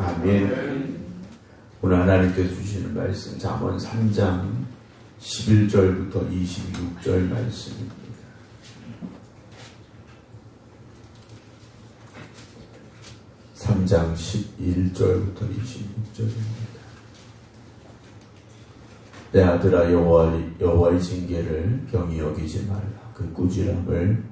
아멘. 오늘 하나님께서 주시는 말씀 잠언 3장 11절부터 26절 말씀입니다. 3장 11절부터 26절입니다. 내 아들아, 여호와의 징계를 경히 여기지 말라. 그 꾸지람을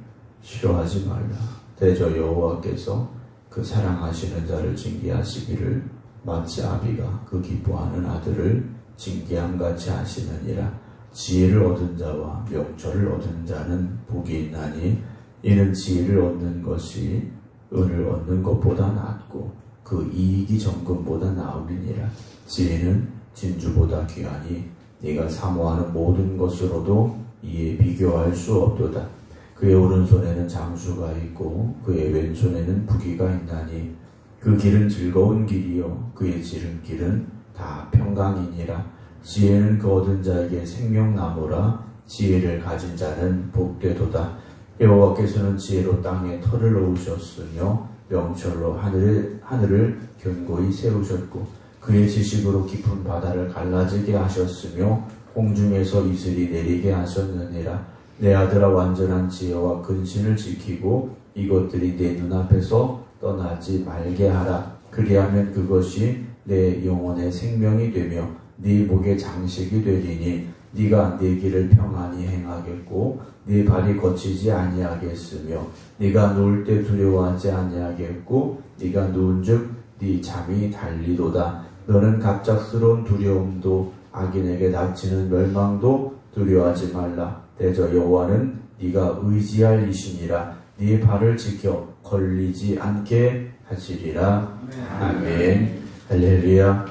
싫어하지 말라. 대저 여호와께서 그 사랑하시는 자를 징계하시기를 마치 아비가 그 기뻐하는 아들을 징계함같이 하시느니라. 지혜를 얻은 자와 명철을 얻은 자는 복이 있나니 이는 지혜를 얻는 것이 은을 얻는 것보다 낫고 그 이익이 정금보다 나음이니라. 지혜는 진주보다 귀하니 네가 사모하는 모든 것으로도 이에 비교할 수 없도다. 그의 오른손에는 장수가 있고 그의 왼손에는 부귀가 있나니 그 길은 즐거운 길이요 그의 지름길은 다 평강이니라. 지혜는 그 얻은 자에게 생명나무라. 지혜를 가진 자는 복되도다. 여호와께서는 지혜로 땅에 터를 놓으셨으며 명철로 하늘을 견고히 세우셨고 그의 지식으로 깊은 바다를 갈라지게 하셨으며 공중에서 이슬이 내리게 하셨느니라. 내 아들아, 완전한 지혜와 근신을 지키고 이것들이 내 눈앞에서 떠나지 말게 하라. 그리하면 그것이 내 영혼의 생명이 되며 네 목의 장식이 되리니 네가 네 길을 평안히 행하겠고 네 발이 거치지 아니하겠으며 네가 누울 때 두려워하지 아니하겠고 네가 누운즉 네 잠이 달리도다. 너는 갑작스러운 두려움도 악인에게 닥치는 멸망도 두려워하지 말라. 대저 여호와는 네가 의지할 이시니라. 네 발을 지켜 걸리지 않게 하시리라. 아멘. 할렐루야.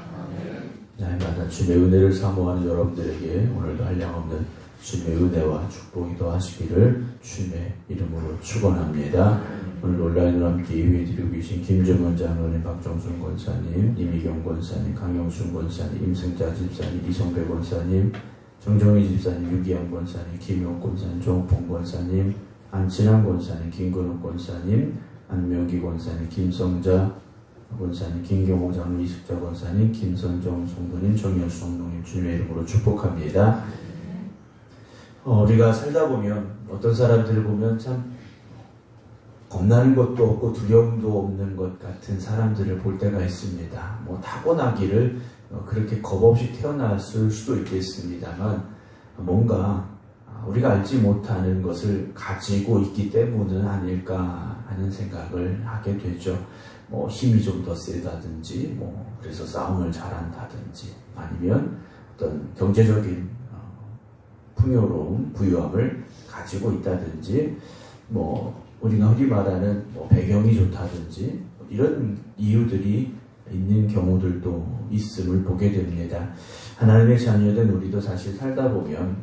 날마다 주의 은혜를 사모하는 여러분들에게 오늘도 한량없는 주의 은혜와 축복이 더하시기를 주의 이름으로 축원합니다. 오늘 온라인으로 함께 예배드리고 계신 김정원 장로님, 박정순 권사님, 이미경 권사님, 강영순 권사님, 임승자 집사님, 이성배 권사님, 정정희 집사님, 유기영 권사님, 김용 권사님, 조홍봉 권사님, 안친환 권사님, 김근욱 권사님, 안명기 권사님, 김성자 권사님, 김경호 장로, 이숙자 권사님, 김선정 성도님, 정현수 성도님 주님의 이름으로 축복합니다. 우리가 살다 보면 어떤 사람들을 보면 참 겁나는 것도 없고 두려움도 없는 것 같은 사람들을 볼 때가 있습니다. 타고나기를 그렇게 겁없이 태어났을 수도 있겠습니다만 뭔가 우리가 알지 못하는 것을 가지고 있기 때문은 아닐까 하는 생각을 하게 되죠. 힘이 좀 더 세다든지 그래서 싸움을 잘한다든지 아니면 어떤 경제적인 풍요로움, 부유함을 가지고 있다든지 우리가 흔히 말하는 배경이 좋다든지 이런 이유들이 있는 경우들도 있음을 보게 됩니다. 하나님의 자녀된 우리도 사실 살다 보면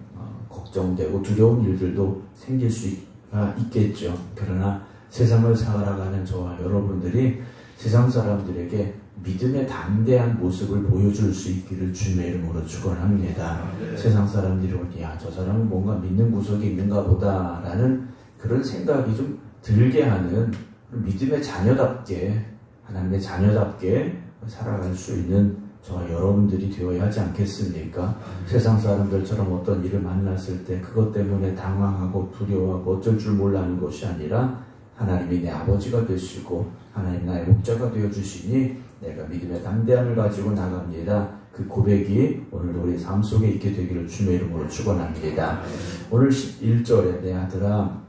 걱정되고 두려운 일들도 생길 수가 있겠죠. 그러나 세상을 살아가는 저와 여러분들이 세상 사람들에게 믿음의 담대한 모습을 보여줄 수 있기를 주님의 이름으로 축원합니다. 세상 사람들이 올 때 저 사람은 뭔가 믿는 구석이 있는가 보다라는 그런 생각이 좀 들게 하는 믿음의 자녀답게 하나님의 자녀답게 살아갈 수 있는 저와 여러분들이 되어야 하지 않겠습니까? 세상 사람들처럼 어떤 일을 만났을 때 그것 때문에 당황하고 두려워하고 어쩔 줄 몰라하는 것이 아니라 하나님이 내 아버지가 되시고 하나님 나의 목자가 되어주시니 내가 믿음의 담대함을 가지고 나갑니다. 그 고백이 오늘도 우리 삶 속에 있게 되기를 주님의 이름으로 축원합니다. 오늘 11절에 내 아들아,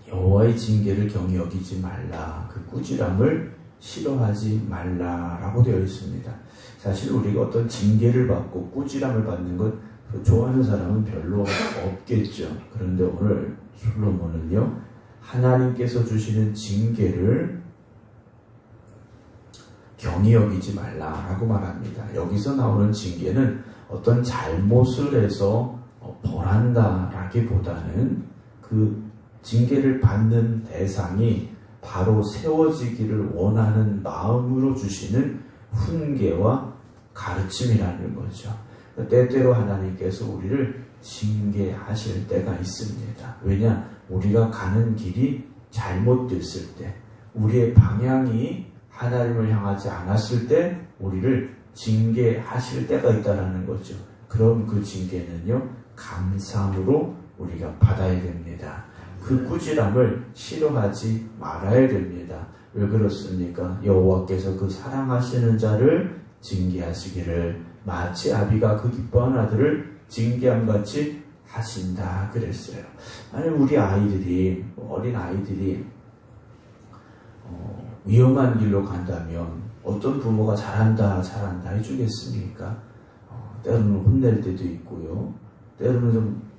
여호와의 징계를 경히 여기지 말라. 그 꾸지람을 싫어하지 말라라고 되어 있습니다. 사실 우리가 어떤 징계를 받고 꾸지람을 받는 것 좋아하는 사람은 별로 없겠죠. 그런데 오늘 솔로몬은요, 하나님께서 주시는 징계를 경히 여기지 말라라고 말합니다. 여기서 나오는 징계는 어떤 잘못을 해서 벌한다라기보다는 그 징계를 받는 대상이 바로 세워지기를 원하는 마음으로 주시는 훈계와 가르침이라는 거죠. 때때로 하나님께서 우리를 징계하실 때가 있습니다. 왜냐? 우리가 가는 길이 잘못됐을 때, 우리의 방향이 하나님을 향하지 않았을 때 우리를 징계하실 때가 있다라는 거죠. 그럼 그 징계는요, 감사함으로 우리가 받아야 됩니다. 그 꾸지람을 싫어하지 말아야 됩니다. 왜 그렇습니까? 여호와께서 그 사랑하시는 자를 징계하시기를 마치 아비가 그 기뻐하는 아들을 징계함같이 하신다 그랬어요. 만약 우리 아이들이, 어린 아이들이 위험한 길로 간다면 어떤 부모가 잘한다 해주겠습니까? 때로는 혼낼 때도 있고요. 때로는 좀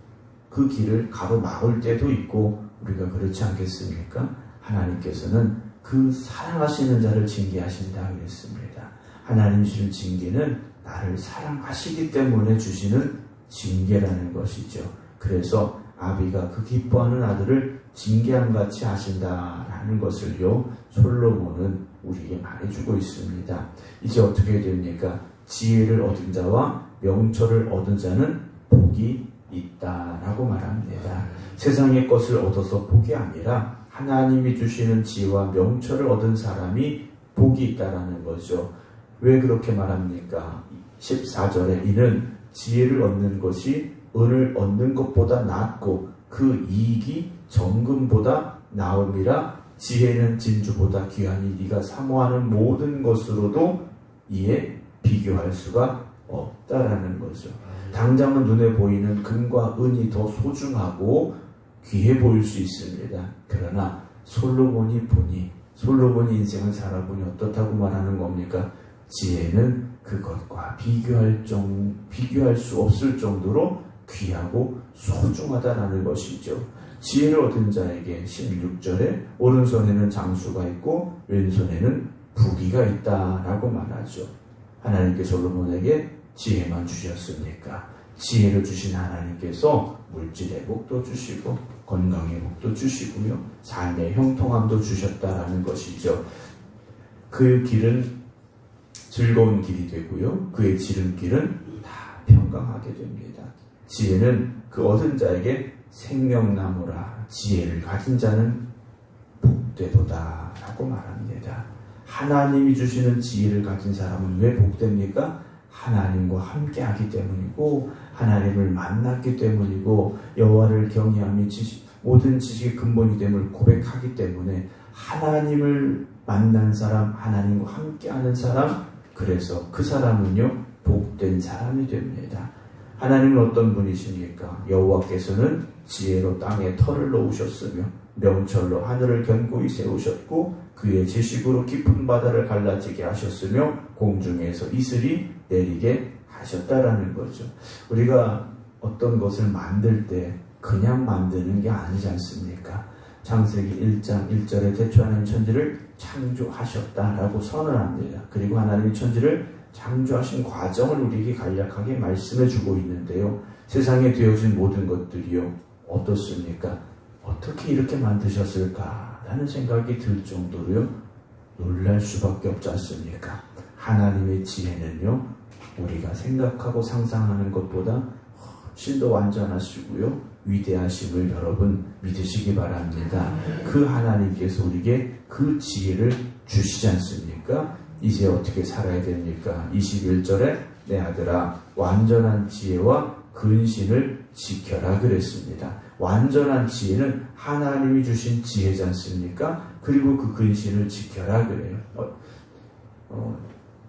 그 길을 가로막을 때도 있고, 우리가 그렇지 않겠습니까? 하나님께서는 그 사랑하시는 자를 징계하신다 그랬습니다. 하나님 주신 징계는 나를 사랑하시기 때문에 주시는 징계라는 것이죠. 그래서 아비가 그 기뻐하는 아들을 징계함같이 하신다라는 것을요, 솔로몬은 우리에게 말해주고 있습니다. 이제 어떻게 됩니까? 지혜를 얻은 자와 명철을 얻은 자는 복이 있다라고 말합니다. 세상의 것을 얻어서 복이 아니라 하나님이 주시는 지혜와 명철을 얻은 사람이 복이 있다라는 거죠. 왜 그렇게 말합니까? 14절에 이는 지혜를 얻는 것이 은을 얻는 것보다 낫고 그 이익이 정금보다 나음이라 지혜는 진주보다 귀하니 네가 사모하는 모든 것으로도 이에 비교할 수가 없다라는 거죠. 당장은 눈에 보이는 금과 은이 더 소중하고 귀해 보일 수 있습니다. 그러나 솔로몬이 인생을 살아보니 어떻다고 말하는 겁니까? 지혜는 그것과 비교할 수 없을 정도로 귀하고 소중하다라는 것이죠. 지혜를 얻은 자에게 16절에 오른손에는 장수가 있고 왼손에는 부귀가 있다라고 말하죠. 하나님께 솔로몬에게 지혜만 주셨습니까? 지혜를 주신 하나님께서 물질의 복도 주시고 건강의 복도 주시고요, 삶의 형통함도 주셨다라는 것이죠. 그 길은 즐거운 길이 되고요, 그의 지름길은 다 평강하게 됩니다. 지혜는 그 얻은 자에게 생명나무라, 지혜를 가진 자는 복되도다 라고 말합니다. 하나님이 주시는 지혜를 가진 사람은 왜 복됩니까? 하나님과 함께하기 때문이고, 하나님을 만났기 때문이고, 여호와를 경외함이 모든 지식의 근본이 됨을 고백하기 때문에 하나님을 만난 사람, 하나님과 함께하는 사람, 그래서 그 사람은요 복된 사람이 됩니다. 하나님은 어떤 분이십니까? 여호와께서는 지혜로 땅에 털을 놓으셨으며 명철로 하늘을 견고히 세우셨고 그의 지식으로 깊은 바다를 갈라지게 하셨으며 공중에서 이슬이 내리게 하셨다라는 거죠. 우리가 어떤 것을 만들 때 그냥 만드는 게 아니지 않습니까? 창세기 1장 1절에 태초 하나님 천지를 창조하셨다라고 선언합니다. 그리고 하나님이 천지를 창조하신 과정을 우리에게 간략하게 말씀해 주고 있는데요. 세상에 되어진 모든 것들이요 어떻습니까? 어떻게 이렇게 만드셨을까라는 생각이 들 정도로요 놀랄 수밖에 없지 않습니까? 하나님의 지혜는요 우리가 생각하고 상상하는 것보다 훨씬 더 완전하시고요 위대하심을 여러분 믿으시기 바랍니다. 그 하나님께서 우리에게 그 지혜를 주시지 않습니까? 이제 어떻게 살아야 됩니까? 21절에 내 아들아 완전한 지혜와 근신을 지켜라 그랬습니다. 완전한 지혜는 하나님이 주신 지혜지 않습니까? 그리고 그 근신을 지켜라 그래요.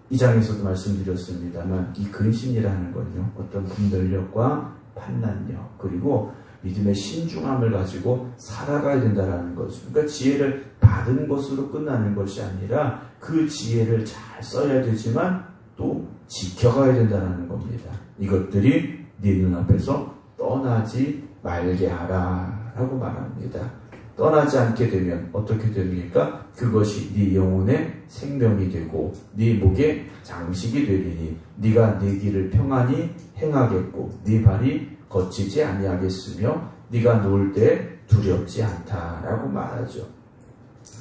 이 장에서도 말씀드렸습니다만 이 근신이라는 건요 어떤 분별력과 판단력 그리고 믿음의 신중함을 가지고 살아가야 된다는 거죠. 그러니까 지혜를 받은 것으로 끝나는 것이 아니라 그 지혜를 잘 써야 되지만 또 지켜가야 된다는 겁니다. 이것들이 네 눈앞에서 떠나지 말게 하라 라고 말합니다. 떠나지 않게 되면 어떻게 됩니까? 그것이 네 영혼의 생명이 되고 네 목의 장식이 되리니 네가 네 길을 평안히 행하겠고 네 발이 거치지 아니하겠으며 네가 누울 때 두렵지 않다라고 말하죠.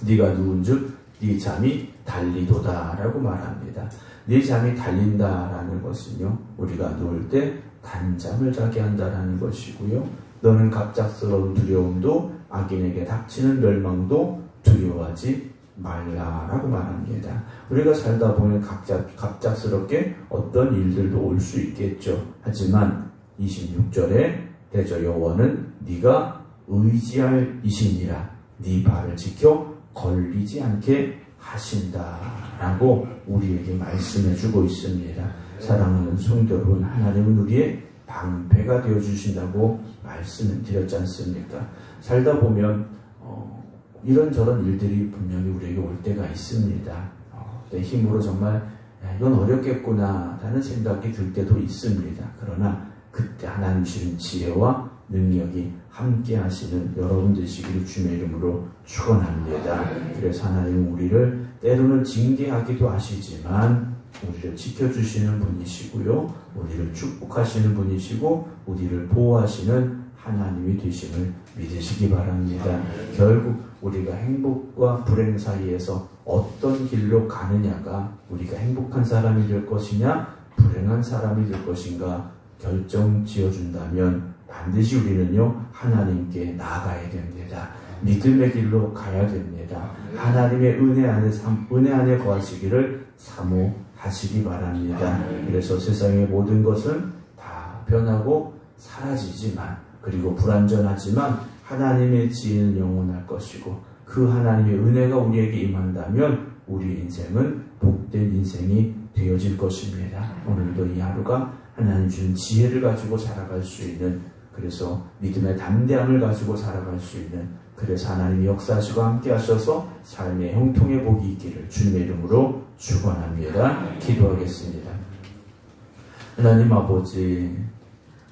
네가 누운즉 네 잠이 달리도다라고 말합니다. 네 잠이 달린다라는 것은요 우리가 누울 때 단잠을 자게 한다라는 것이고요. 너는 갑작스러운 두려움도 악인에게 닥치는 멸망도 두려워하지 말라라고 말합니다. 우리가 살다 보면 갑작스럽게 어떤 일들도 올 수 있겠죠. 하지만 26절에 대저 여호와는 네가 의지할 이신이라 네 발을 지켜 걸리지 않게 하신다라고 우리에게 말씀해 주고 있습니다. 사랑하는 성도 여러분, 하나님은 우리의 방패가 되어 주신다고 말씀을 드렸지 않습니까? 살다 보면 이런저런 일들이 분명히 우리에게 올 때가 있습니다. 내 힘으로 정말 이건 어렵겠구나 라는 생각이 들 때도 있습니다. 그러나 그때 하나님 주신 지혜와 능력이 함께 하시는 여러분 되시기를 주님의 이름으로 축원합니다. 그래서 하나님은 우리를 때로는 징계하기도 하시지만 우리를 지켜주시는 분이시고요, 우리를 축복하시는 분이시고 우리를 보호하시는 하나님이 되심을 믿으시기 바랍니다. 결국 우리가 행복과 불행 사이에서 어떤 길로 가느냐가 우리가 행복한 사람이 될 것이냐 불행한 사람이 될 것인가 결정 지어준다면 반드시 우리는요 하나님께 나아가야 됩니다. 믿음의 길로 가야 됩니다. 하나님의 은혜 안에 거하시기를 사모하시기 바랍니다. 그래서 세상의 모든 것은 다 변하고 사라지지만, 그리고 불완전하지만 하나님의 지혜는 영원할 것이고 그 하나님의 은혜가 우리에게 임한다면 우리 인생은 복된 인생이 되어질 것입니다. 오늘도 이 하루가 하나님 주신 지혜를 가지고 살아갈 수 있는, 그래서 믿음의 담대함을 가지고 살아갈 수 있는, 그래서 하나님이 역사하시고 함께 하셔서 삶의 형통의 복이 있기를 주님의 이름으로 축원합니다. 기도하겠습니다. 하나님 아버지,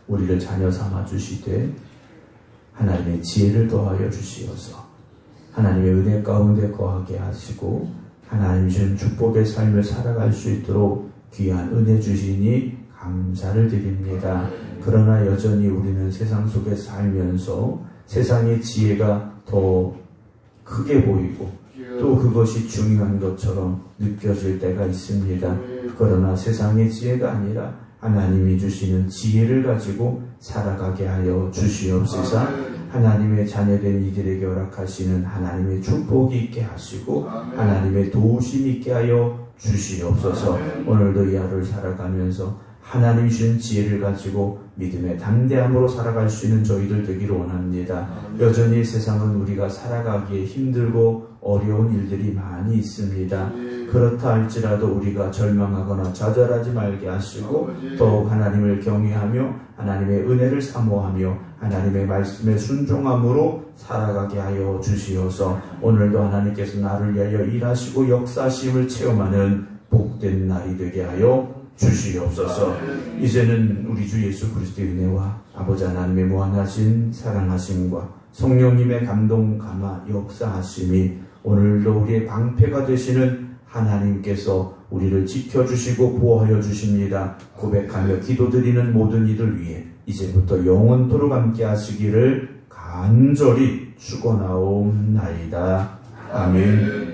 우리를 자녀 삼아 주시되 하나님의 지혜를 더하여 주시어서 하나님의 은혜 가운데 거하게 하시고 하나님 주신 축복의 삶을 살아갈 수 있도록 귀한 은혜 주시니 감사를 드립니다. 그러나 여전히 우리는 세상 속에 살면서 세상의 지혜가 더 크게 보이고 또 그것이 중요한 것처럼 느껴질 때가 있습니다. 그러나 세상의 지혜가 아니라 하나님이 주시는 지혜를 가지고 살아가게 하여 주시옵소서. 하나님의 자녀된 이들에게 허락하시는 하나님의 축복이 있게 하시고 하나님의 도우심이 있게 하여 주시옵소서. 오늘도 이 하루를 살아가면서 하나님 주신 지혜를 가지고 믿음의 담대함으로 살아갈 수 있는 저희들 되기를 원합니다. 여전히 세상은 우리가 살아가기에 힘들고 어려운 일들이 많이 있습니다. 그렇다 할지라도 우리가 절망하거나 좌절하지 말게 하시고 더욱 하나님을 경외하며 하나님의 은혜를 사모하며 하나님의 말씀에 순종함으로 살아가게 하여 주시어서 오늘도 하나님께서 나를 위하여 일하시고 역사하심을 체험하는 복된 날이 되게 하여 주시옵소서. 이제는 우리 주 예수 그리스도의 은혜와 아버지 하나님의 무한하신 사랑하심과 성령님의 감동 감화 역사하심이 오늘도 우리의 방패가 되시는 하나님께서 우리를 지켜주시고 보호하여 주십니다. 고백하며 기도드리는 모든 이들 위해 이제부터 영원토록 함께 하시기를 간절히 축원하옵나이다. 아멘.